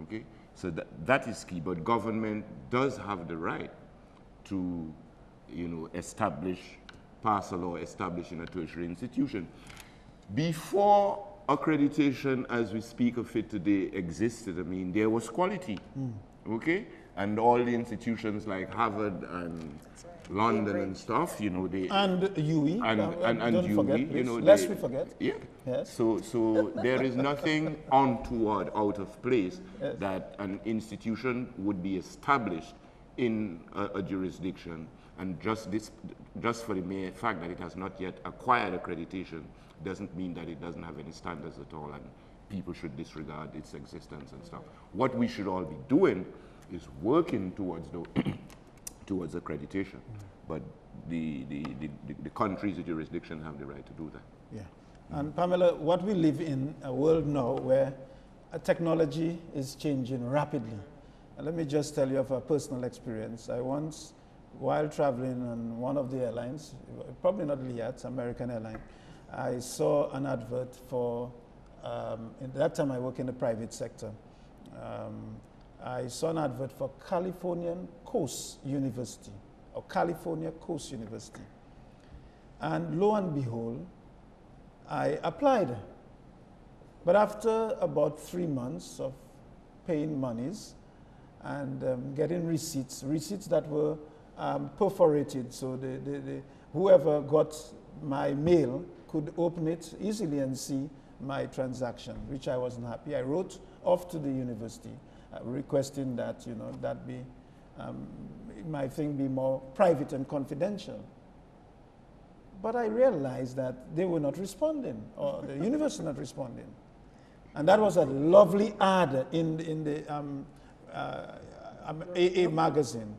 Okay? So that is key, but government does have the right to, pass a law establishing a tertiary institution. Before accreditation, as we speak of it today, existed, there was quality. Okay? And all the institutions like Harvard and London and stuff, they... And UWI. And don't UWI, forget, lest we forget. Yeah. Yes. So there is nothing untoward, out of place, that an institution would be established in a jurisdiction, and just for the mere fact that it has not yet acquired accreditation doesn't mean that it doesn't have any standards at all, and people should disregard its existence and stuff. What we should all be doing is working towards towards accreditation, but the countries, the jurisdiction have the right to do that. Yeah, and Pamela, what we live in a world now where technology is changing rapidly. And let me just tell you of a personal experience. I once, while traveling on one of the airlines, probably not Liat, American airline, I saw an advert for, in that time I work in the private sector. I saw an advert for California Coast University, or California Coast University. And lo and behold, I applied. But after about 3 months of paying monies and getting receipts that were perforated, so whoever got my mail could open it easily and see my transaction, which I wasn't happy. I wrote off to the university requesting that, that be, my thing be more private and confidential. But I realized that they were not responding, or the university not responding. And that was a lovely ad in the AA magazine,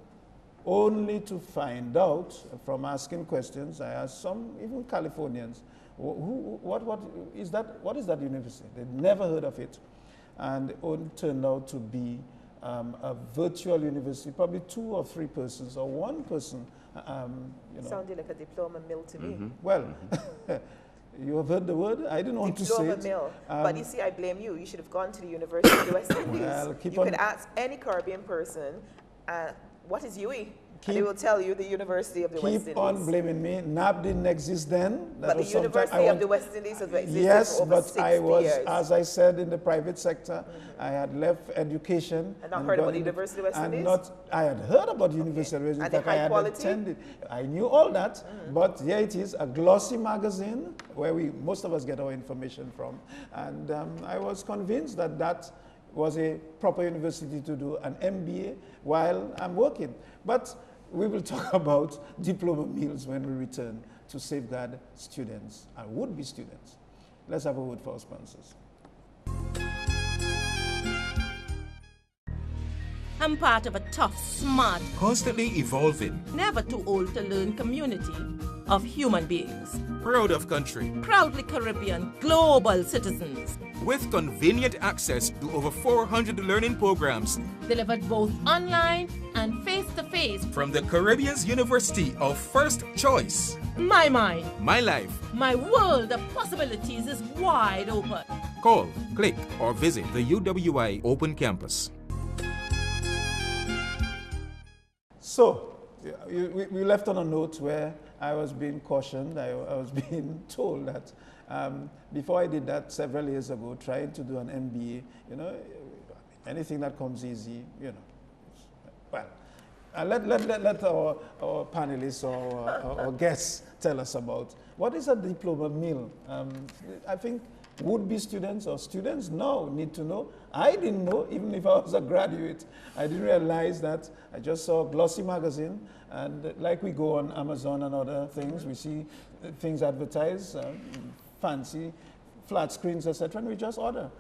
only to find out from asking questions. I asked some, even Californians, what is that university? They'd never heard of it. And it turned out to be a virtual university. Probably 2 or 3 persons or 1 person You know. Sounded like a diploma mill to me. Well, you have heard the word. I didn't want to say Diploma it. mill. But you see, I blame you. You should have gone to the University of the West Indies. Well, you could ask any Caribbean person, what is UWI? And they will tell you the University of the West Indies. Keep on blaming me. NAB didn't exist then. But the University of the West Indies has existed yes, for over but 60 I was, years. as I said, in the private sector. I had left education. And not heard about the University of the West Indies? I had heard about the University of the West Indies. And the high quality? Attended. I knew all that. But here it is, a glossy magazine where most of us get our information from. And I was convinced that that was a proper university to do an MBA while I'm working. But we will talk about diploma meals when we return to safeguard students and would-be students. Let's have a word for our sponsors. I'm part of a tough, smart, Constantly evolving, never too old to learn community of human beings. proud of country, Proudly Caribbean, global citizens. with convenient access to over 400 learning programs Delivered both online and face-to-face. from the Caribbean's University of First Choice. My mind, My life. my world of possibilities is wide open. Call, click, or visit the UWI Open Campus. So, we left on a note where I was being cautioned, I was being told that before I did that several years ago, trying to do an MBA, you know, anything that comes easy, you know. Well, let our panelists or guests tell us about what is a diploma meal. I think would-be students or students now need to know. I didn't know, even if I was a graduate. I didn't realize that. I just saw a glossy magazine, and like we go on Amazon and other things, we see things advertised, fancy, flat screens, etc., and we just order.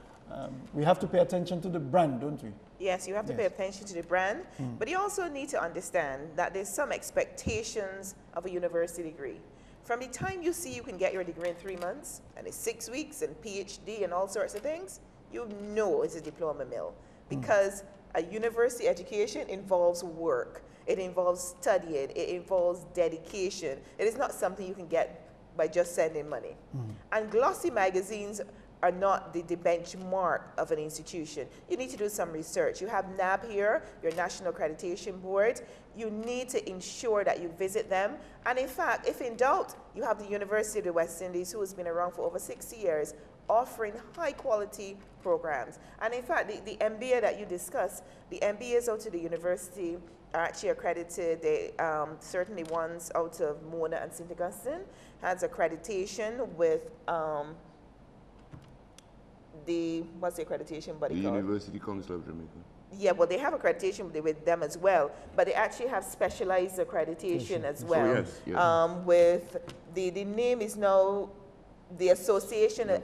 We have to pay attention to the brand, don't we? Yes, you have to pay attention to the brand, but you also need to understand that there's some expectations of a university degree. From the time you see you can get your degree in 3 months, and it's 6 weeks, and PhD and all sorts of things, you know it's a diploma mill. Because a university education involves work. It involves studying. It involves dedication. It is not something you can get by just sending money. And glossy magazines are not the benchmark of an institution. You need to do some research. You have NAB here, your National Accreditation Board. You need to ensure that you visit them. And in fact, if in doubt, you have the University of the West Indies, who has been around for over 60 years, offering high quality programs. And in fact, the MBA that you discussed, the MBAs out of the university are actually accredited. They, certainly ones out of Mona and St. Augustine has accreditation with what's the accreditation body called? University Council of Jamaica. Yeah, well, they have accreditation with them as well, but they actually have specialized accreditation as well. Oh, yes, yes. With the name is now the Association of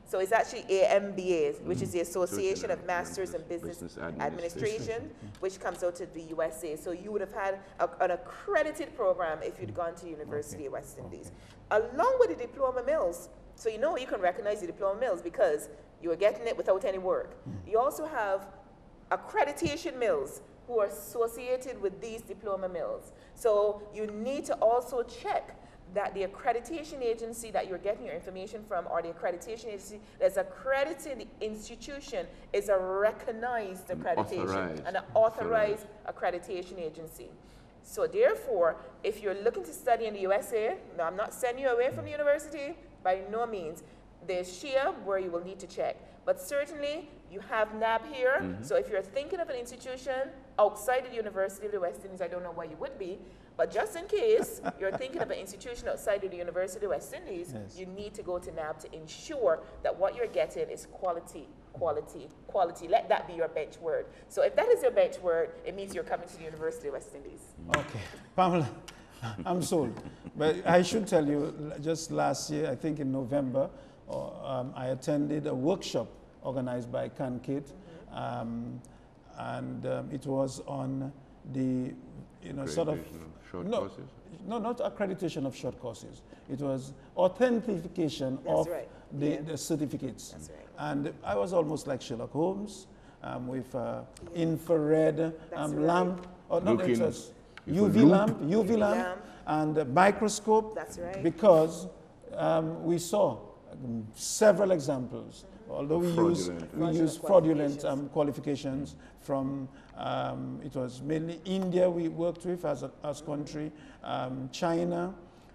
so it's actually AMBA, which is the Association of Masters in Business Administration, which comes out of the USA. So you would have had an accredited program if you'd gone to the University of West Indies, along with the diploma mills. So you know you can recognize the diploma mills because you are getting it without any work. You also have accreditation mills who are associated with these diploma mills. So you need to also check that the accreditation agency that you're getting your information from, or the accreditation agency that's accrediting the institution, is a recognized accreditation and an authorized accreditation agency. So therefore, if you're looking to study in the USA, now I'm not sending you away from the university, by no means. There's SHIA where you will need to check. But certainly, you have NAB here. So if you're thinking of an institution outside of the University of the West Indies, I don't know why you would be, but just in case you're thinking of an institution outside of the University of the West Indies, you need to go to NAB to ensure that what you're getting is quality, quality, quality. Let that be your bench word. So if that is your bench word, it means you're coming to the University of West Indies. Okay. Pamela, I'm sold. But I should tell you, just last year, I think in November, I attended a workshop organized by CanKit, and it was on the, sort of short courses? No, not accreditation of short courses. It was authentication of the certificates. That's right. And I was almost like Sherlock Holmes with infrared lamp. Or not, UV lamp, and a microscope. That's right. Because we saw several examples. Although we use fraudulent qualifications from, it was mainly India we worked with as country, China,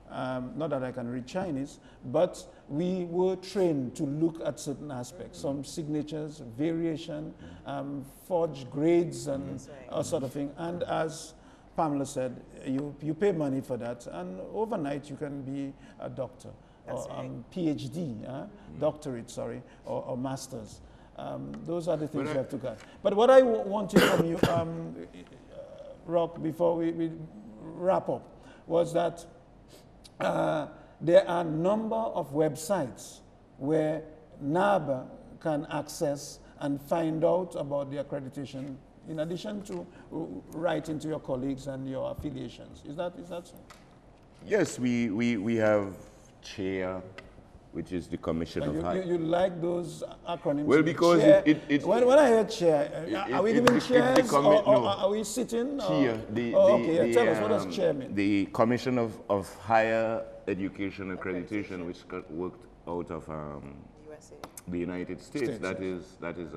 not that I can read Chinese, but we were trained to look at certain aspects, some signatures, variation, forged grades and all sort of thing. And as Pamela said, you pay money for that, and overnight you can be a doctor. Or PhD, doctorate, sorry, or masters. Those are the things you have to get. But what I wanted from you, Rock, before we wrap up, was that there are a number of websites where NAB can access and find out about the accreditation, in addition to writing to your colleagues and your affiliations. Is that so? Yes, we have CHAIR, which is the Commission of High... You like those acronyms? Well, because when I hear CHAIR, are we giving chairs or are we sitting? CHAIR. Tell us, what does CHAIR mean? The Commission of Higher Education Accreditation, which worked out of USA. the United States. That is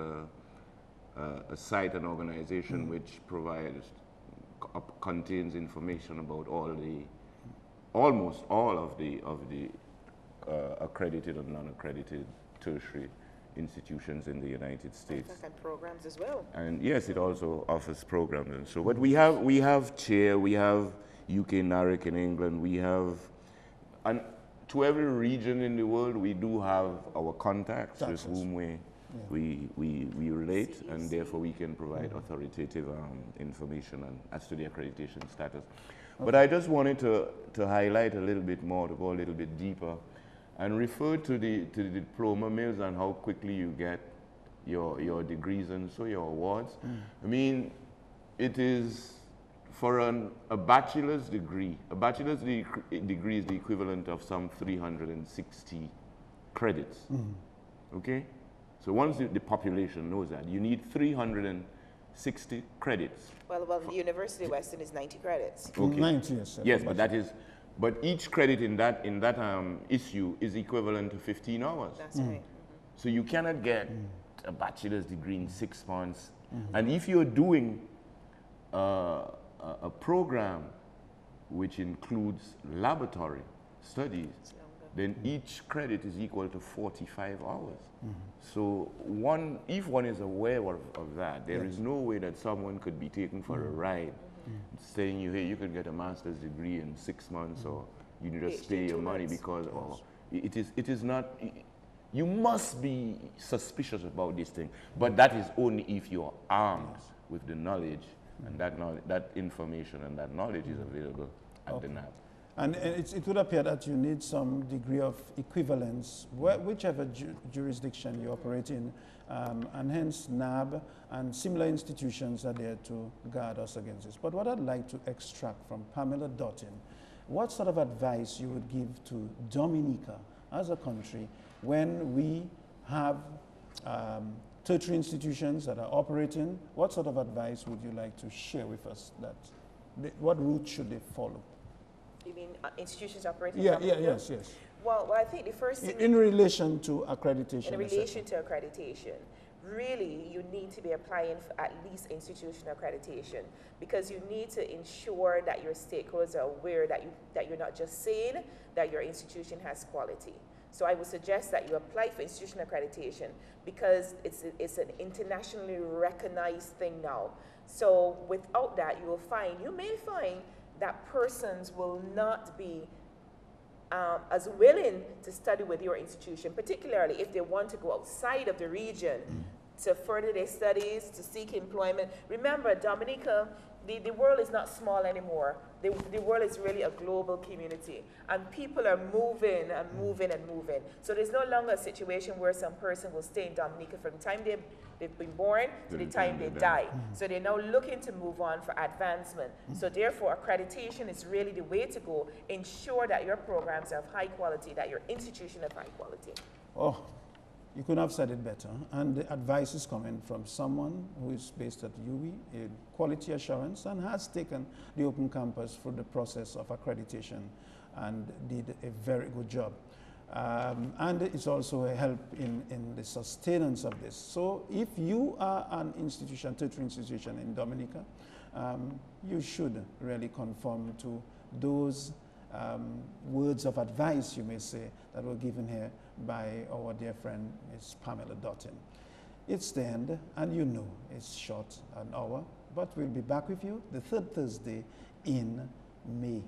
a site, an organization which contains information about almost all of the accredited and non-accredited tertiary institutions in the United States. And programs as well. And yes, it also offers programs and so. But we have CHAIR, we have UK NARIC in England, we have, and to every region in the world, we do have our contacts with whom we relate, and therefore we can provide authoritative information as to the accreditation status. Okay. But I just wanted to highlight a little bit more, to go a little bit deeper, and refer to the diploma mills and how quickly you get your degrees and so your awards. I mean, it is for a bachelor's degree. A bachelor's degree is the equivalent of some 360 credits. Okay? So once the population knows that, you need 360 credits. Well, the University of Western is 90 credits. Okay. 90, yes. Yes, but each credit in that issue is equivalent to 15 hours. That's right. So you cannot get a bachelor's degree in 6 months. And if you're doing a program which includes laboratory studies, then each credit is equal to 45 hours. So if one is aware of that, there is no way that someone could be taken for a ride saying hey, you could get a master's degree in 6 months, or you need to pay your money because it is not. You must be suspicious about this thing, but that is only if you are armed with the knowledge, and that information and that knowledge is available at the NAB. And it would appear that you need some degree of equivalence, whichever jurisdiction you operate in, and hence NAB and similar institutions are there to guard us against this. But what I'd like to extract from Pamela Dottin, what sort of advice you would give to Dominica as a country when we have tertiary institutions that are operating? What sort of advice would you like to share with us? What route should they follow? You mean institutions operating? Yes. Well, I think the first thing... In relation to accreditation. In relation to accreditation, really you need to be applying for at least institutional accreditation, because you need to ensure that your stakeholders are aware that you're not just saying that your institution has quality. So I would suggest that you apply for institutional accreditation, because it's an internationally recognized thing now. So without that, you may find that persons will not be as willing to study with your institution, particularly if they want to go outside of the region to further their studies, to seek employment. Remember, Dominica, the world is not small anymore. The world is really a global community, and people are moving and moving and moving. So there's no longer a situation where some person will stay in Dominica from the time they've been born to the time they die. So they're now looking to move on for advancement. So therefore, accreditation is really the way to go. Ensure that your programs are of high quality, that your institution of high quality. Oh, You couldn't have said it better. And the advice is coming from someone who is based at UWI in quality assurance and has taken the open campus through the process of accreditation and did a very good job. And it's also a help in the sustenance of this. So if you are an institution, tertiary institution in Dominica, you should really conform to those words of advice, you may say, that were given here by our dear friend, Ms. Pamela Dottin. It's the end, and you know it's short, an hour, but we'll be back with you the third Thursday in May.